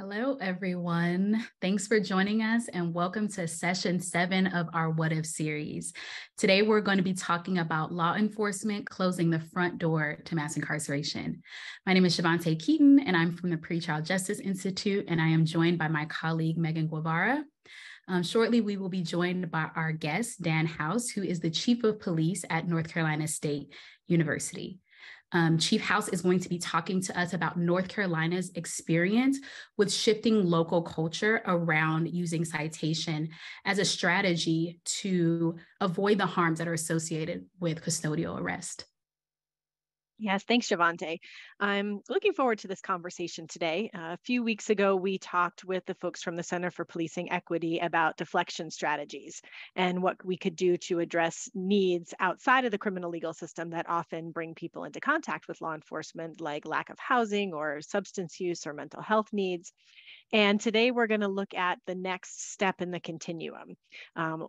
Hello, everyone. Thanks for joining us and welcome to session 7 of our What If series. Today, we're going to be talking about law enforcement closing the front door to mass incarceration. My name is Shavante Keaton, and I'm from the Pretrial Justice Institute, and I am joined by my colleague, Megan Guevara. Shortly, we will be joined by our guest, Dan House, who is the Chief of Police at North Carolina State University. Chief House is going to be talking to us about North Carolina's experience with shifting local culture around using citation as a strategy to avoid the harms that are associated with custodial arrest. Yes, thanks, Shavante. I'm looking forward to this conversation today. A few weeks ago, we talked with the folks from the Center for Policing Equity about deflection strategies and what we could do to address needs outside of the criminal legal system that often bring people into contact with law enforcement, like lack of housing or substance use or mental health needs. And today we're going to look at the next step in the continuum.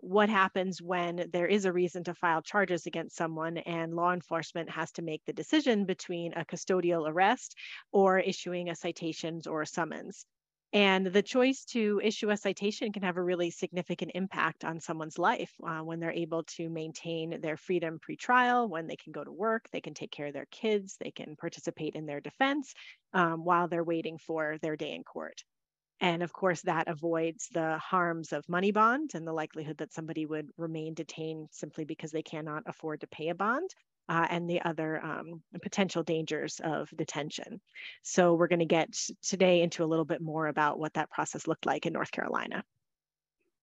What happens when there is a reason to file charges against someone and law enforcement has to make the decision between a custodial arrest or issuing a citation or a summons. And the choice to issue a citation can have a really significant impact on someone's life when they're able to maintain their freedom pre-trial, when they can go to work, they can take care of their kids, they can participate in their defense while they're waiting for their day in court. And of course, that avoids the harms of money bond and the likelihood that somebody would remain detained simply because they cannot afford to pay a bond and the other potential dangers of detention. So we're going to get today into a little bit more about what that process looked like in North Carolina.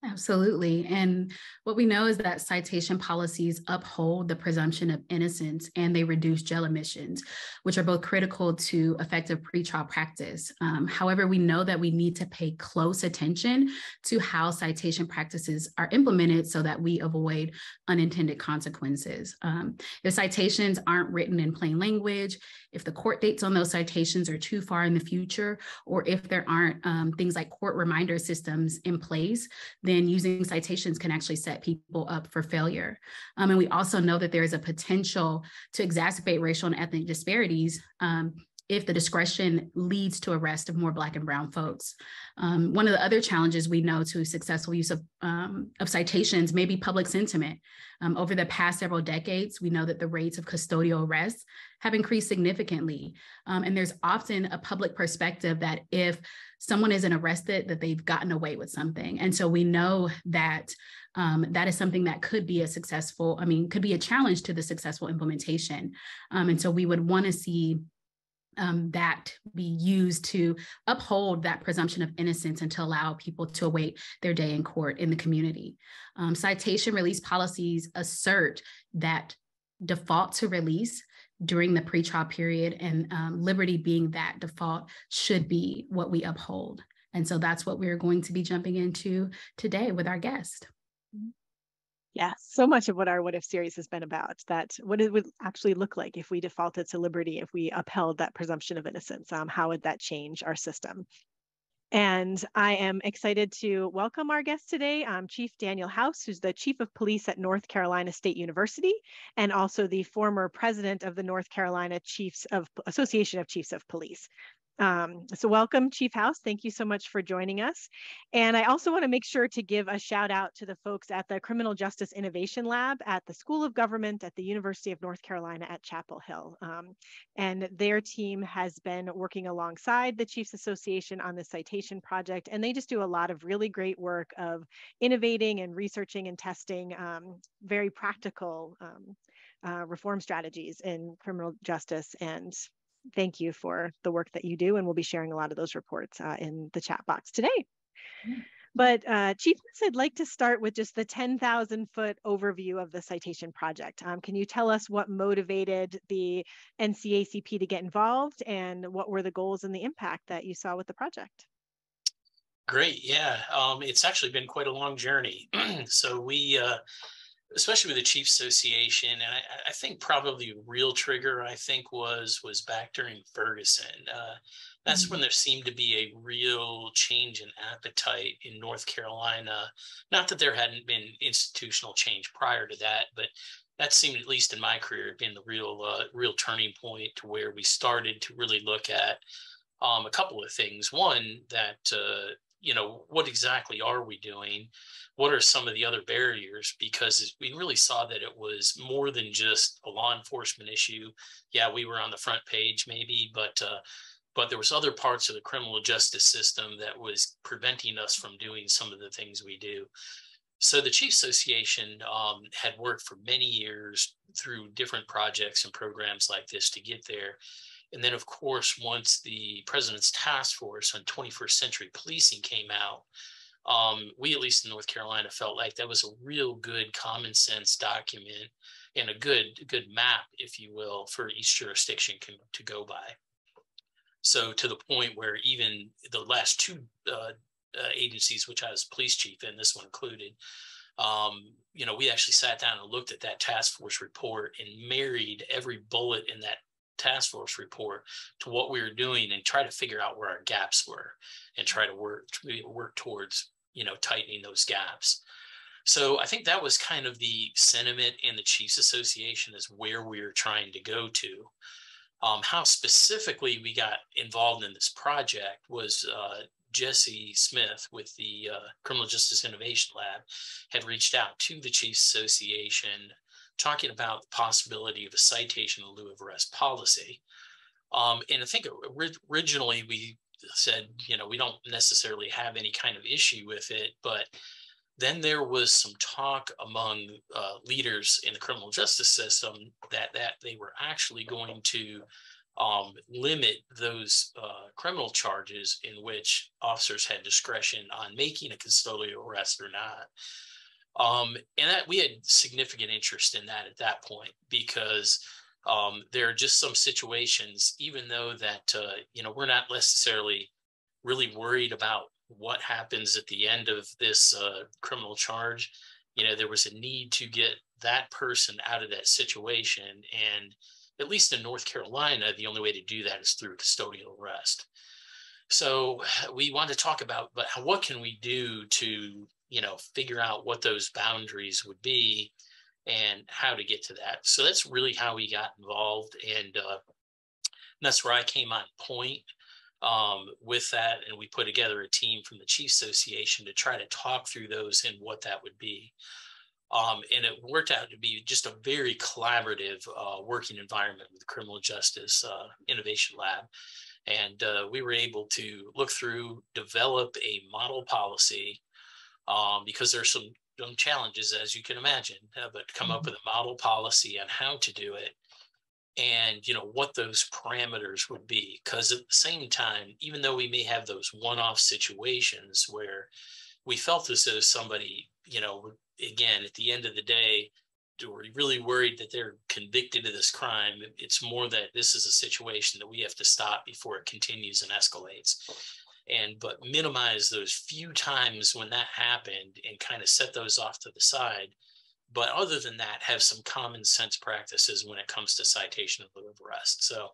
Absolutely. And what we know is that citation policies uphold the presumption of innocence and they reduce jail admissions, which are both critical to effective pretrial practice. However, we know that we need to pay close attention to how citation practices are implemented so that we avoid unintended consequences. If citations aren't written in plain language, if the court dates on those citations are too far in the future, or if there aren't things like court reminder systems in place, then using citations can actually set people up for failure. And we also know that there is a potential to exacerbate racial and ethnic disparities if the discretion leads to arrest of more Black and Brown folks. One of the other challenges we know to successful use of citations may be public sentiment. Over the past several decades, we know that the rates of custodial arrests have increased significantly. And there's often a public perspective that if someone isn't arrested, that they've gotten away with something. And so we know that that is something that could be could be a challenge to the successful implementation. And so we would want to see that be used to uphold that presumption of innocence and to allow people to await their day in court in the community. Citation release policies assert that default to release during the pretrial period and liberty being that default should be what we uphold. And so that's what we're going to be jumping into today with our guest. Yeah, so much of what our What If series has been about, that what it would actually look like if we defaulted to liberty, if we upheld that presumption of innocence, how would that change our system? And I am excited to welcome our guest today, Chief Daniel House, who's the Chief of Police at North Carolina State University, and also the former president of the North Carolina Association of Chiefs of Police. So welcome, Chief House. Thank you so much for joining us. And I also want to make sure to give a shout out to the folks at the Criminal Justice Innovation Lab at the School of Government at the University of North Carolina at Chapel Hill. And their team has been working alongside the Chiefs Association on the citation project. And they just do a lot of really great work of innovating and researching and testing very practical reform strategies in criminal justice. And thank you for the work that you do, and we'll be sharing a lot of those reports in the chat box today. But Chief, I'd like to start with just the 10,000-foot overview of the citation project. Can you tell us what motivated the NCACP to get involved, and what were the goals and the impact that you saw with the project? Great, yeah. It's actually been quite a long journey. So we especially with the Chiefs Association, and I think probably the real trigger was back during Ferguson. That's when there seemed to be a real change in appetite in North Carolina. Not that there hadn't been institutional change prior to that, but that seemed, at least in my career, being the real turning point to where we started to really look at a couple of things. One, that, what exactly are we doing? What are some of the other barriers? Because we really saw that it was more than just a law enforcement issue. Yeah, we were on the front page maybe, but there was other parts of the criminal justice system that was preventing us from doing some of the things we do. So the Chiefs Association had worked for many years through different projects and programs like this to get there. And then, of course, once the President's Task Force on 21st Century Policing came out, we, at least in North Carolina, felt like that was a real good common sense document and a good map, if you will, for each jurisdiction to go by. So to the point where even the last two agencies, which I was police chief in, this one included, we actually sat down and looked at that task force report and married every bullet in that task force report to what we were doing and try to figure out where our gaps were and try to work towards, tightening those gaps. So I think that was kind of the sentiment in the Chiefs Association, is where we were trying to go to. How specifically we got involved in this project was Jesse Smith with the Criminal Justice Innovation Lab had reached out to the Chiefs Association talking about the possibility of a citation in lieu of arrest policy. And I think originally we said, we don't necessarily have any kind of issue with it, but then there was some talk among leaders in the criminal justice system that they were actually going to limit those criminal charges in which officers had discretion on making a custodial arrest or not. And that we had significant interest in that at that point, because there are just some situations, even though that, we're not necessarily really worried about what happens at the end of this criminal charge. There was a need to get that person out of that situation. And at least in North Carolina, the only way to do that is through custodial arrest. So we want to talk about, but what can we do to, figure out what those boundaries would be and how to get to that. So that's really how we got involved. And that's where I came on point with that. And we put together a team from the Chiefs Association to try to talk through those and what that would be. And it worked out to be just a very collaborative working environment with the Criminal Justice Innovation Lab. And we were able to look through, develop a model policy, because there's some challenges, as you can imagine, but come up with a model policy on how to do it and, what those parameters would be. Because at the same time, even though we may have those one-off situations where we felt as though somebody, again, at the end of the day, we're really worried that they're convicted of this crime. It's more that this is a situation that we have to stop before it continues and escalates. But minimize those few times when that happened and kind of set those off to the side. But other than that, have some common sense practices when it comes to citation in lieu of arrest. So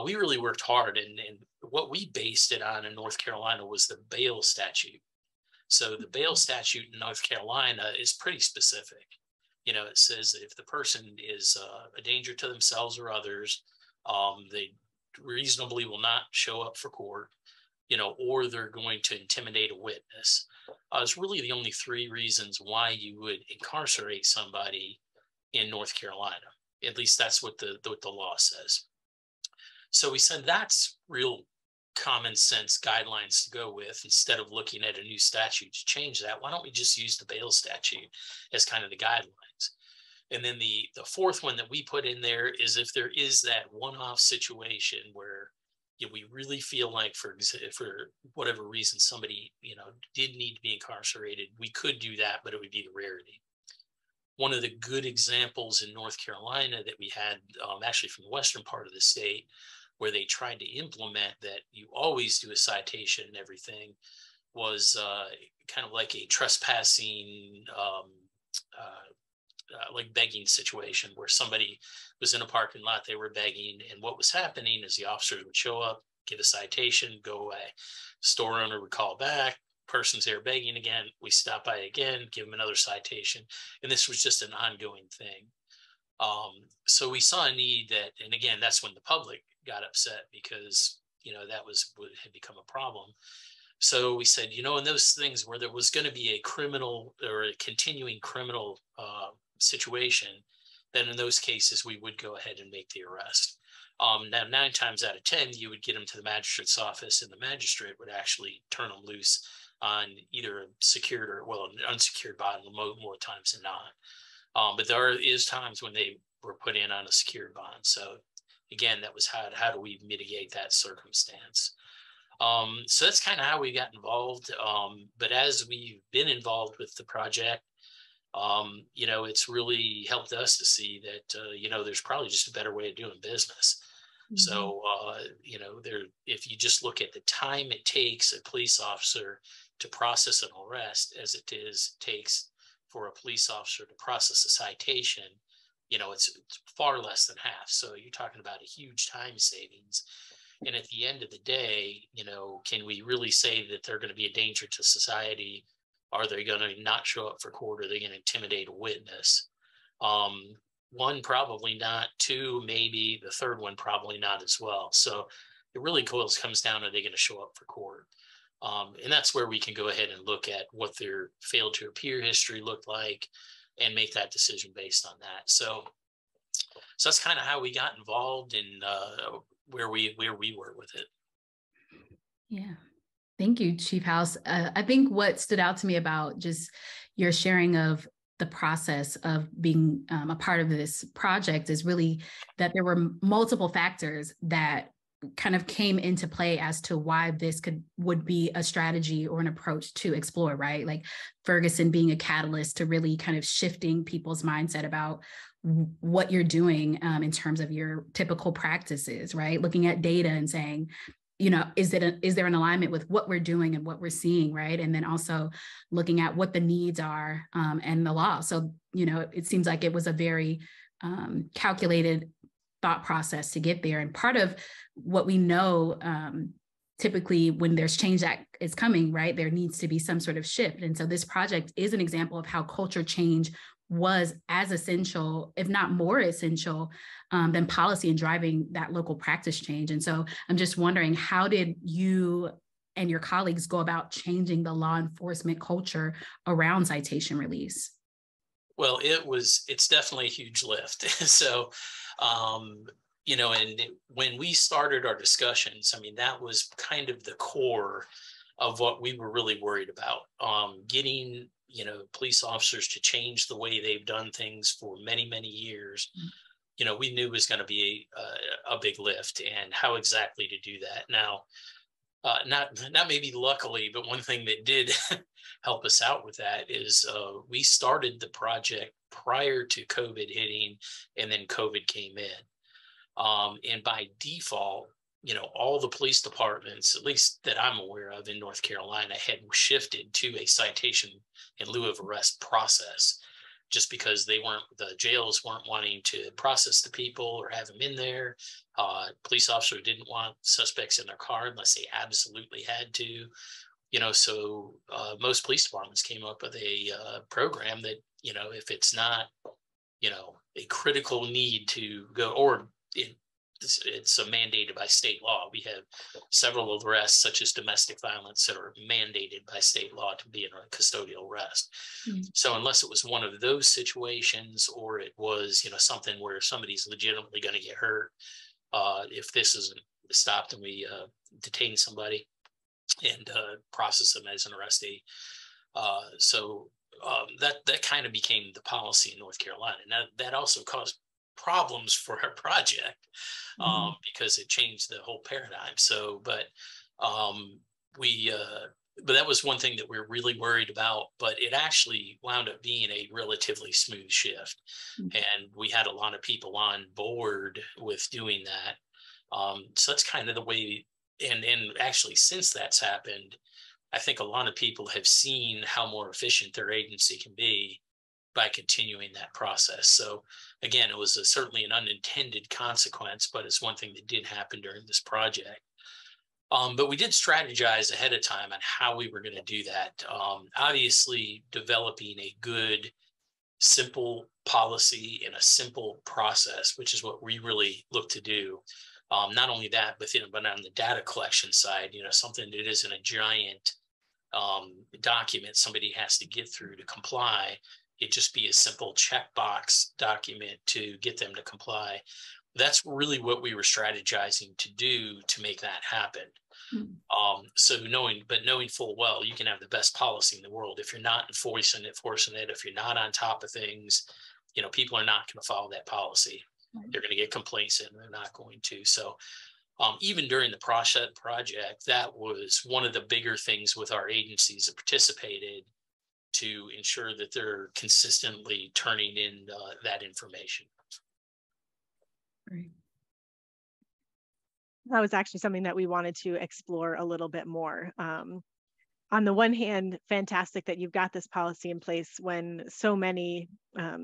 we really worked hard, and what we based it on in North Carolina was the bail statute. So the bail statute in North Carolina is pretty specific. It says that if the person is a danger to themselves or others, they reasonably will not show up for court, or they're going to intimidate a witness. It's really the only three reasons why you would incarcerate somebody in North Carolina. At least that's what the law says. So we said that's real common sense guidelines to go with. Instead of looking at a new statute to change that, why don't we just use the bail statute as kind of the guidelines? And then the fourth one that we put in there is if there is that one-off situation where we really feel like, for whatever reason, somebody, did need to be incarcerated, we could do that, but it would be the rarity. One of the good examples in North Carolina that we had, actually from the western part of the state, where they tried to implement that you always do a citation and everything, was kind of like a trespassing, like begging situation where somebody was in a parking lot, they were begging, and what was happening is the officers would show up, give a citation, go away. Store owner would call back, person's there begging again, we stop by again, give them another citation, and this was just an ongoing thing. So we saw a need that, and again, that's when the public got upset, because that had become a problem. So we said, in those things where there was going to be a criminal or a continuing criminal situation, then in those cases, we would go ahead and make the arrest. Now, 9 times out of 10, you would get them to the magistrate's office, and the magistrate would actually turn them loose on either a secured or, an unsecured bond more times than not. But there is times when they were put in on a secured bond. So again, that was how do we mitigate that circumstance? So that's kind of how we got involved. But as we've been involved with the project, it's really helped us to see that, there's probably just a better way of doing business. Mm-hmm. So, if you just look at the time it takes a police officer to process an arrest as it takes for a police officer to process a citation, it's far less than half. So you're talking about a huge time savings. And at the end of the day, can we really say that they're going to be a danger to society? Are they going to not show up for court? Are they going to intimidate a witness? 1, probably not. 2, maybe. The third one, probably not as well. So it really comes down, are they going to show up for court? And that's where we can go ahead and look at what their failed to appear history looked like and make that decision based on that. So that's kind of how we got involved in where we were with it. Yeah. Thank you, Chief House. I think what stood out to me about just your sharing of the process of being a part of this project is really that there were multiple factors that kind of came into play as to why this would be a strategy or an approach to explore, right? Like Ferguson being a catalyst to really kind of shifting people's mindset about what you're doing in terms of your typical practices, right? Looking at data and saying, is there an alignment with what we're doing and what we're seeing, right? And then also looking at what the needs are and the law. So, it seems like it was a very calculated thought process to get there. And part of what we know, typically when there's change that is coming, right, there needs to be some sort of shift. And so this project is an example of how culture change was as essential, if not more essential, than policy in driving that local practice change. And so I'm just wondering, how did you and your colleagues go about changing the law enforcement culture around citation release? Well, it's definitely a huge lift. So, and when we started our discussions, that was kind of the core of what we were really worried about, getting police officers to change the way they've done things for many, many years. We knew was going to be a big lift, and how exactly to do that. Now, not maybe luckily, but one thing that did help us out with that is we started the project prior to COVID hitting, and then COVID came in. And by default, all the police departments, at least that I'm aware of in North Carolina, had shifted to a citation in lieu of arrest process, just because the jails weren't wanting to process the people or have them in there. Police officer didn't want suspects in their car unless they absolutely had to. So most police departments came up with a program that, if it's not, a critical need to go, or it's mandated by state law. We have several arrests, such as domestic violence, that are mandated by state law to be in a custodial arrest. Mm-hmm. So unless it was one of those situations, or it was, something where somebody's legitimately going to get hurt, if this isn't stopped and we detain somebody and process them as an arrestee. So that kind of became the policy in North Carolina. Now, that also caused problems for our project because it changed the whole paradigm. So, but that was one thing that we were really worried about, but it actually wound up being a relatively smooth shift. And we had a lot of people on board with doing that. So that's kind of the way, and actually since that's happened, I think a lot of people have seen how more efficient their agency can be by continuing that process. So again, it was certainly an unintended consequence, but it's one thing that did happen during this project. But we did strategize ahead of time on how we were going to do that. Obviously, developing a good, simple policy and a simple process, which is what we really look to do. Not only that, but on the data collection side, something that isn't a giant document somebody has to get through to comply. It just be a simple checkbox document to get them to comply. That's really what we were strategizing to do to make that happen. So knowing full well, you can have the best policy in the world. If you're not enforcing it, if you're not on top of things, people are not going to follow that policy. They're going to get complacent and they're not going to. So even during the project, that was one of the bigger things with our agencies that participated to ensure that they're consistently turning in that information. Great. That was actually something that we wanted to explore a little bit more. On the one hand, fantastic that you've got this policy in place when so many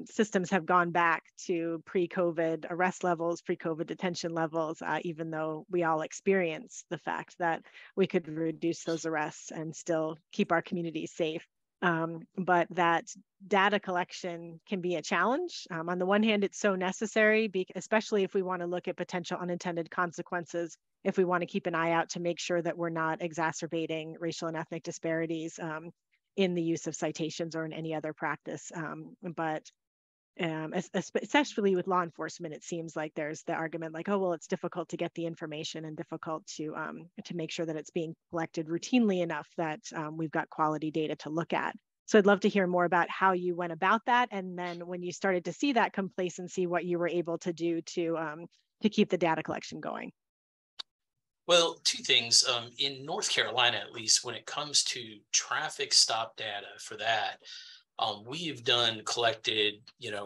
systems have gone back to pre-COVID arrest levels, pre-COVID detention levels, even though we all experience the fact that we could reduce those arrests and still keep our communities safe. But that data collection can be a challenge. On the one hand, it's so necessary, especially if we want to look at potential unintended consequences, if we want to keep an eye out to make sure that we're not exacerbating racial and ethnic disparities in the use of citations or in any other practice. But especially with law enforcement, it seems like there's the argument like, oh, well, it's difficult to get the information and difficult to make sure that it's being collected routinely enough that we've got quality data to look at. So I'd love to hear more about how you went about that. And then when you started to see that complacency, what you were able to do to keep the data collection going. Well, two things. In North Carolina, at least, when it comes to traffic stop data for that, we've collected,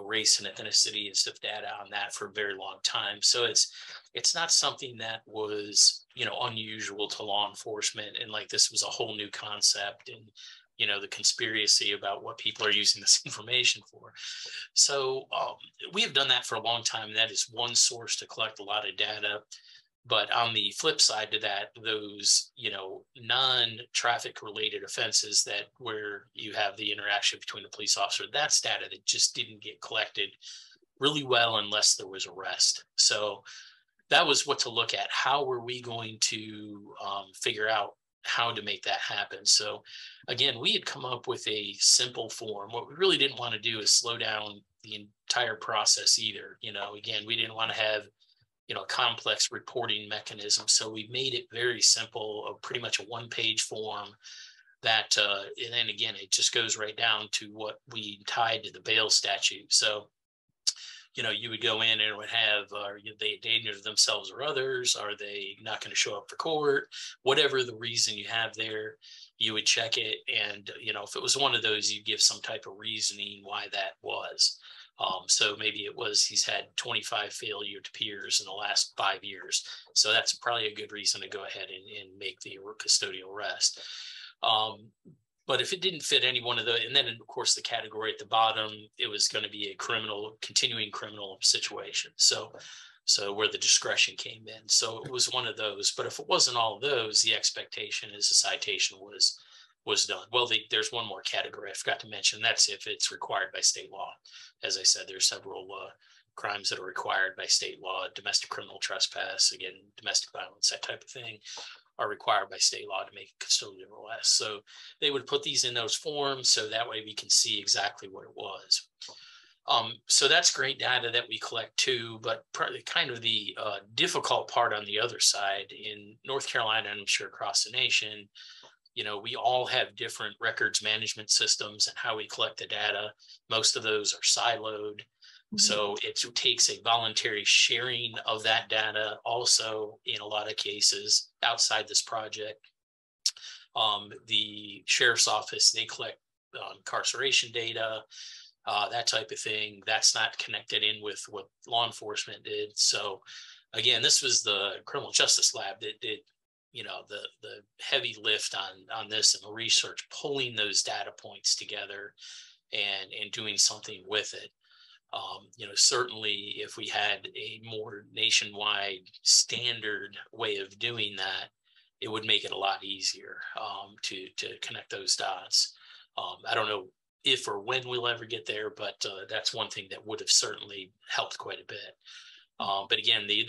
race and ethnicity and stuff data on that for a very long time. So it's not something that was, unusual to law enforcement. And like this was a whole new concept and, the conspiracy about what people are using this information for. So we have done that for a long time. That is one source to collect a lot of data. But on the flip side to that, those, non-traffic related offenses where you have the interaction between the police officer, that's data that just didn't get collected really well unless there was arrest. So that was what to look at. How were we going to figure out how to make that happen? So again, we had come up with a simple form. What we really didn't want to do is slow down the entire process either. Again, we didn't want to have a complex reporting mechanism. So we made it very simple, pretty much a one-page form that, and then again, it just goes right down to what we tied to the bail statute. So, you would go in and it would have, are they endanger themselves or others? Are they not going to show up for court? Whatever the reason you have there, you would check it. And, if it was one of those, you give some type of reasoning why that was. So maybe it was he's had 25 failure to peers in the last 5 years. So that's probably a good reason to go ahead and make the custodial arrest. But if it didn't fit any one of those, and then of course the category at the bottom, it was going to be a continuing criminal situation. So where the discretion came in. So it was one of those. But if it wasn't all of those, the expectation is a citation was done. Well, there's one more category I forgot to mention. That's if it's required by state law. As I said, there's several crimes that are required by state law. Domestic criminal trespass, again, domestic violence, that type of thing, are required by state law to make a custodial arrest. So they would put these in those forms so that way we can see exactly what it was. So that's great data that we collect too, but kind of the difficult part on the other side in North Carolina, and I'm sure across the nation, we all have different records management systems and how we collect the data. Most of those are siloed. Mm-hmm. So it takes a voluntary sharing of that data also in a lot of cases outside this project. The sheriff's office, they collect incarceration data, that type of thing. That's not connected in with what law enforcement did. So again, this was the criminal justice lab that did the heavy lift on this and the research, pulling those data points together and doing something with it. Certainly if we had a more nationwide standard way of doing that, it would make it a lot easier to connect those dots. I don't know if or when we'll ever get there, but that's one thing that would have certainly helped quite a bit. But again, the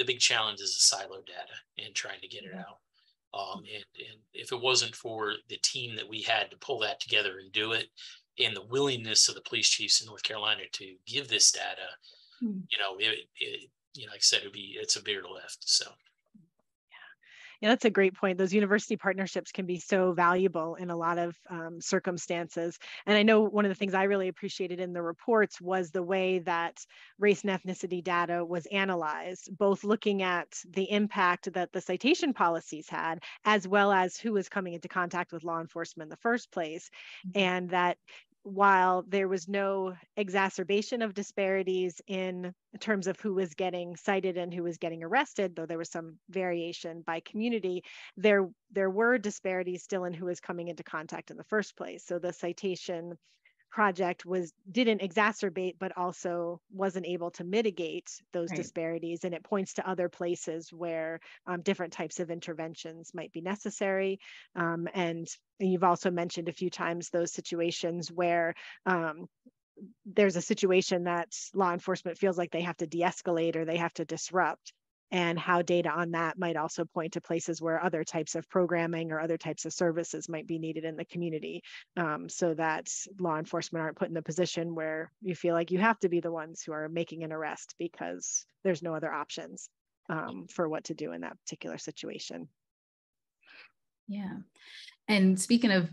big challenge is the silo data and trying to get it out. And if it wasn't for the team that we had to pull that together and do it, and the willingness of the police chiefs in North Carolina to give this data, like I said, it's a bigger lift. So. Yeah, that's a great point. Those university partnerships can be so valuable in a lot of circumstances. And I know one of the things I really appreciated in the reports was the way that race and ethnicity data was analyzed, both looking at the impact that the citation policies had, as well as who was coming into contact with law enforcement in the first place. And that while there was no exacerbation of disparities in terms of who was getting cited and who was getting arrested, though there was some variation by community, there were disparities still in who was coming into contact in the first place. So the citation project didn't exacerbate, but also wasn't able to mitigate those disparities. And it points to other places where different types of interventions might be necessary. And you've also mentioned a few times those situations where there's a situation that law enforcement feels like they have to de-escalate or they have to disrupt, and how data on that might also point to places where other types of programming or other types of services might be needed in the community, so that law enforcement aren't put in the position where you feel like you have to be the ones who are making an arrest because there's no other options for what to do in that particular situation. Yeah. And speaking of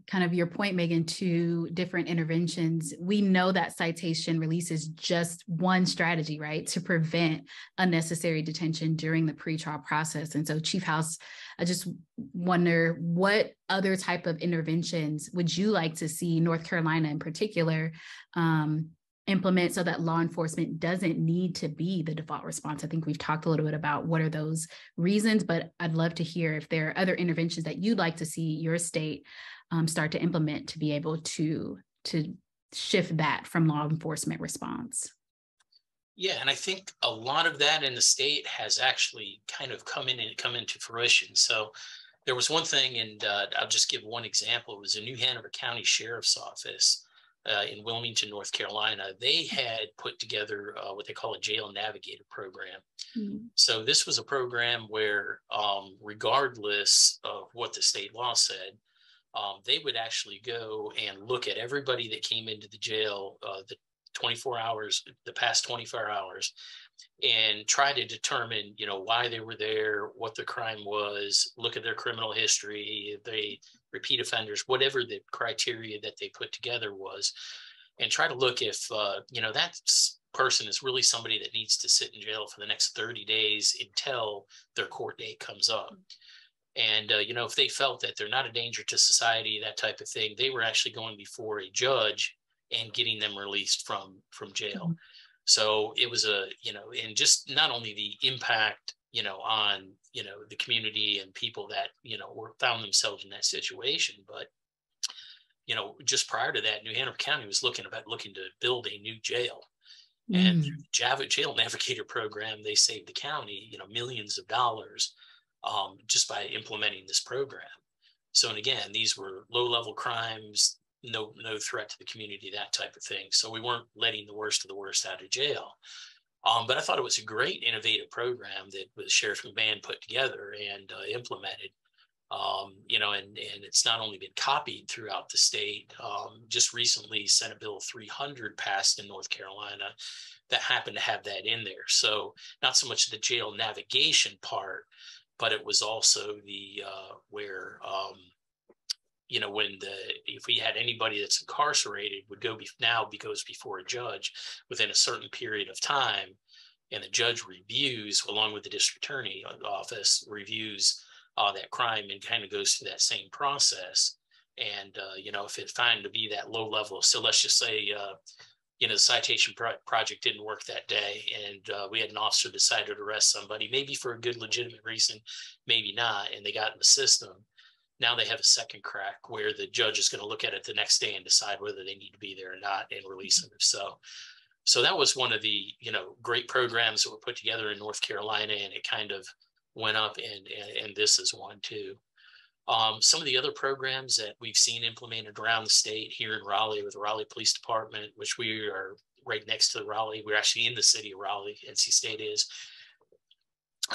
kind of your point, Megan, to different interventions, we know that citation release is just one strategy, right, to prevent unnecessary detention during the pretrial process. And so, Chief House, I just wonder, what other type of interventions would you like to see North Carolina in particular implement so that law enforcement doesn't need to be the default response? I think we've talked a little bit about what are those reasons, but I'd love to hear if there are other interventions that you'd like to see your state start to implement to be able to shift that from law enforcement response. Yeah, and I think a lot of that in the state has actually kind of come into fruition. So there was one thing, and I'll just give one example. It was a New Hanover County Sheriff's Office in Wilmington, North Carolina. They had put together what they call a jail navigator program. Mm-hmm. So this was a program where, regardless of what the state law said, they would actually go and look at everybody that came into the jail the past 24 hours, and try to determine, why they were there, what the crime was, look at their criminal history, if they repeat offenders, whatever the criteria that they put together was, and try to look if, that person is really somebody that needs to sit in jail for the next 30 days until their court date comes up. And, if they felt that they're not a danger to society, that type of thing, they were actually going before a judge and getting them released from jail. Mm-hmm. So it was and just not only the impact, on, the community and people that, found themselves in that situation, but, just prior to that, New Hanover County was looking to build a new jail. Mm-hmm. And through the Jail Navigator program, they saved the county, millions of dollars just by implementing this program. So, and again, these were low-level crimes, no threat to the community, that type of thing. So we weren't letting the worst of the worst out of jail. But I thought it was a great innovative program that Sheriff McMahon put together and implemented. And it's not only been copied throughout the state. Just recently, Senate Bill 300 passed in North Carolina that happened to have that in there. So not so much the jail navigation part, but it was also the where if we had anybody that's incarcerated goes before a judge within a certain period of time, and the judge reviews, along with the district attorney office, reviews that crime and kind of goes through that same process. And if it's found to be that low level, so let's just say the citation project didn't work that day, and we had an officer decide to arrest somebody, maybe for a good legitimate reason, maybe not, and they got in the system. Now they have a second crack where the judge is going to look at it the next day and decide whether they need to be there or not and release them. So that was one of the, great programs that were put together in North Carolina, and it kind of went up, and this is one too. Some of the other programs that we've seen implemented around the state, here in Raleigh with the Raleigh Police Department, which we are right next to Raleigh. We're actually in the city of Raleigh, NC State is.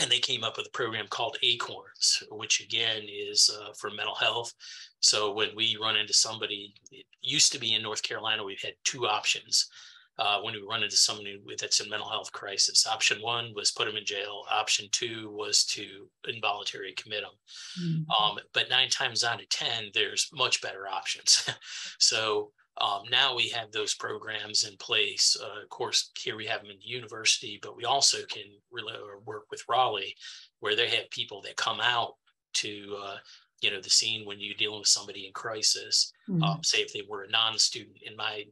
And they came up with a program called Acorns, which again is for mental health. So when we run into somebody, it used to be in North Carolina, we've had two options. When we run into someone that's in mental health crisis, option one was put them in jail. Option two was to involuntarily commit them. But 9 times out of 10, there's much better options. So now we have those programs in place. Of course, here we have them in the university, but we also can really work with Raleigh, where they have people that come out to the scene when you're dealing with somebody in crisis. Say if they were a non-student in my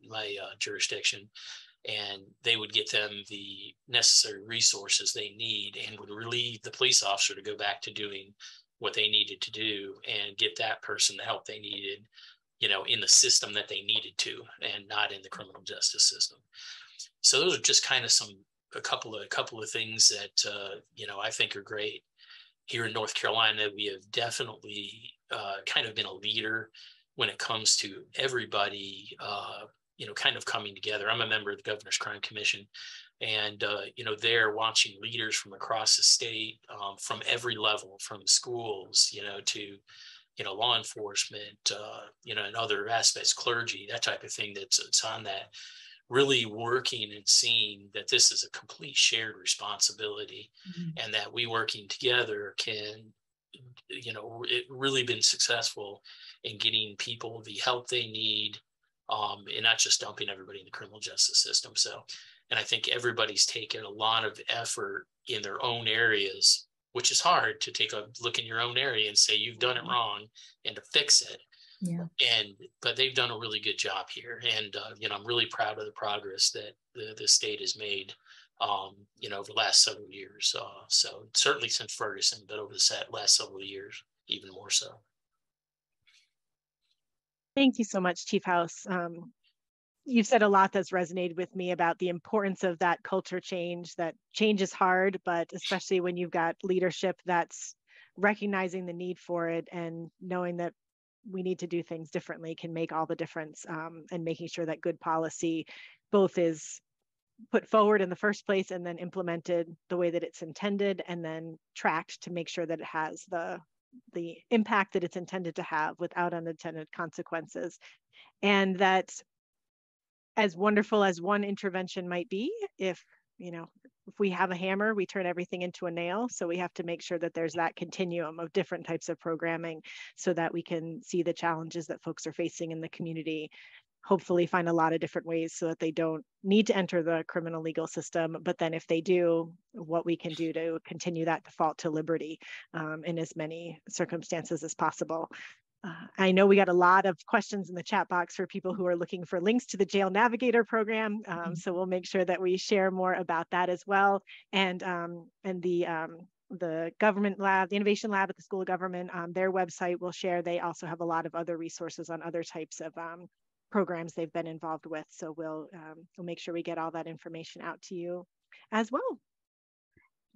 jurisdiction, and they would get them the necessary resources they need and would relieve the police officer to go back to doing what they needed to do and get that person the help they needed, in the system that they needed to, and not in the criminal justice system. So those are just kind of a couple of things that, I think are great. Here in North Carolina, we have definitely kind of been a leader when it comes to everybody, kind of coming together. I'm a member of the Governor's Crime Commission, and, they're watching leaders from across the state, from every level, from schools, to, law enforcement, and other aspects, clergy, that type of thing that's on that, really working and seeing that this is a complete shared responsibility, and that we working together can, it really been successful in getting people the help they need, and not just dumping everybody in the criminal justice system. So, and I think everybody's taken a lot of effort in their own areas, which is hard to take a look in your own area and say you've done it wrong and to fix it. Yeah. But they've done a really good job here, and I'm really proud of the progress that the state has made, over the last several years. So certainly since Ferguson, but over the last several years, even more so. Thank you so much, Chief House. You've said a lot that's resonated with me about the importance of that culture change. That change is hard, but especially when you've got leadership that's recognizing the need for it and knowing that we need to do things differently can make all the difference, and making sure that good policy both is put forward in the first place and then implemented the way that it's intended, and then tracked to make sure that it has the impact that it's intended to have without unintended consequences. And that, as wonderful as one intervention might be, if we have a hammer, we turn everything into a nail. So we have to make sure that there's that continuum of different types of programming so that we can see the challenges that folks are facing in the community, hopefully find a lot of different ways so that they don't need to enter the criminal legal system. But then if they do, what we can do to continue that default to liberty in as many circumstances as possible. I know we got a lot of questions in the chat box for people who are looking for links to the Jail Navigator program. So we'll make sure that we share more about that as well. And the government lab, the innovation lab at the School of Government, their website will share. They also have a lot of other resources on other types of programs they've been involved with. So we'll make sure we get all that information out to you as well.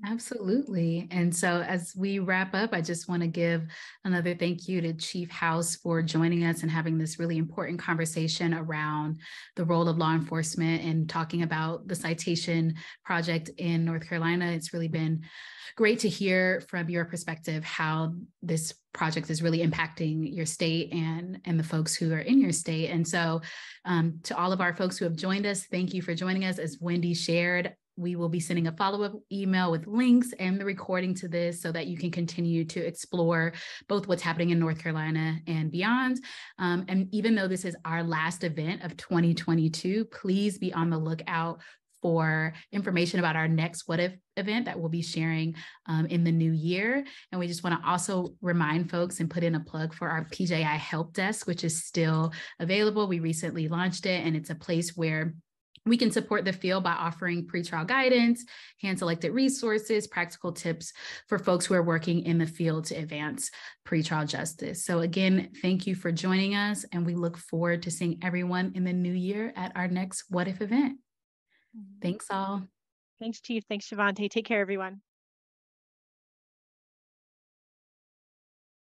Absolutely. And so as we wrap up, I just want to give another thank you to Chief House for joining us and having this really important conversation around the role of law enforcement and talking about the Citation project in North Carolina. It's really been great to hear from your perspective how this project is really impacting your state and the folks who are in your state. And so to all of our folks who have joined us, thank you for joining us. As Wendy shared, we will be sending a follow-up email with links and the recording to this so that you can continue to explore both what's happening in North Carolina and beyond. And even though this is our last event of 2022, please be on the lookout for information about our next What If event that we'll be sharing in the new year. And we just want to also remind folks and put in a plug for our PJI Help Desk, which is still available. We recently launched it, and it's a place where we can support the field by offering pretrial guidance, hand-selected resources, practical tips for folks who are working in the field to advance pretrial justice. So again, thank you for joining us, and we look forward to seeing everyone in the new year at our next What If event. Thanks all. Thanks, Chief. Thanks, Shavante. Take care, everyone.